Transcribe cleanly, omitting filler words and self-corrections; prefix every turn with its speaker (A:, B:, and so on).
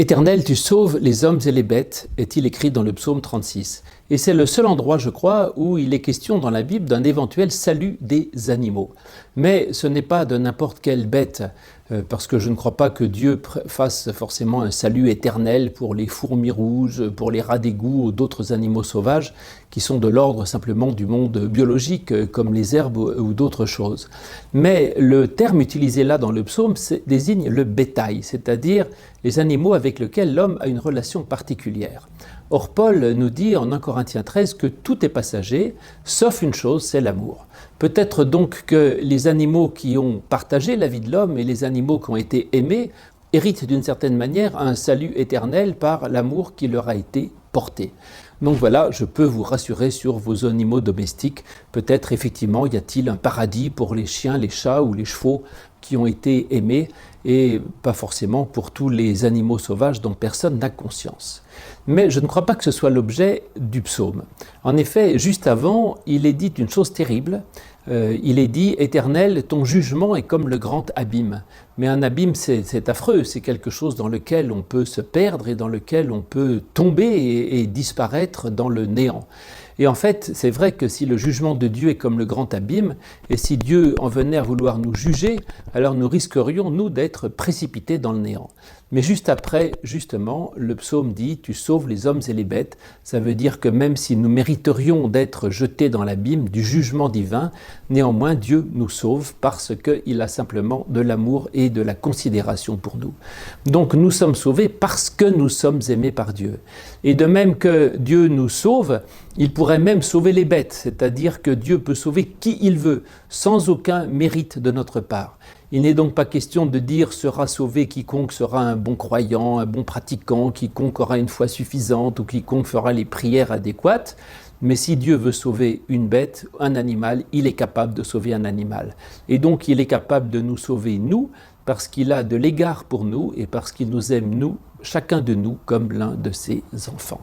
A: Éternel, tu sauves les hommes et les bêtes, est-il écrit dans le psaume 36. Et c'est le seul endroit, je crois, où il est question dans la Bible d'un éventuel salut des animaux. Mais ce n'est pas de n'importe quelle bête, parce que je ne crois pas que Dieu fasse forcément un salut éternel pour les fourmis rouges, pour les rats d'égout ou d'autres animaux sauvages qui sont de l'ordre simplement du monde biologique, comme les herbes ou d'autres choses. Mais le terme utilisé là dans le psaume désigne le bétail, c'est-à-dire les animaux avec lesquels l'homme a une relation particulière. Or, Paul nous dit en 1 Corinthiens 13 que tout est passager, sauf une chose, c'est l'amour. Peut-être donc que les animaux qui ont partagé la vie de l'homme et les animaux qui ont été aimés héritent d'une certaine manière un salut éternel par l'amour qui leur a été porté. Donc voilà, je peux vous rassurer sur vos animaux domestiques. Peut-être effectivement y a-t-il un paradis pour les chiens, les chats ou les chevaux qui ont été aimés et pas forcément pour tous les animaux sauvages dont personne n'a conscience. Mais je ne crois pas que ce soit l'objet du psaume. En effet, juste avant, il est dit une chose terrible. Il est dit « Éternel, ton jugement est comme le grand abîme ». Mais un abîme, c'est affreux, c'est quelque chose dans lequel on peut se perdre et dans lequel on peut tomber et disparaître dans le néant. Et en fait, c'est vrai que si le jugement de Dieu est comme le grand abîme, et si Dieu en venait à vouloir nous juger, alors nous risquerions, nous, d'être précipités dans le néant. Mais juste après, justement, le psaume dit « Tu sauves les hommes et les bêtes ». Ça veut dire que même si nous mériterions d'être jetés dans l'abîme du jugement divin, néanmoins Dieu nous sauve parce qu'il a simplement de l'amour et de la considération pour nous. Donc nous sommes sauvés parce que nous sommes aimés par Dieu. Et de même que Dieu nous sauve, il pourrait même sauver les bêtes, c'est-à-dire que Dieu peut sauver qui il veut, sans aucun mérite de notre part. Il n'est donc pas question de dire sera sauvé quiconque sera un bon croyant, un bon pratiquant, quiconque aura une foi suffisante ou quiconque fera les prières adéquates. Mais si Dieu veut sauver une bête, un animal, il est capable de sauver un animal. Et donc il est capable de nous sauver nous, parce qu'il a de l'égard pour nous et parce qu'il nous aime nous, chacun de nous, comme l'un de ses enfants.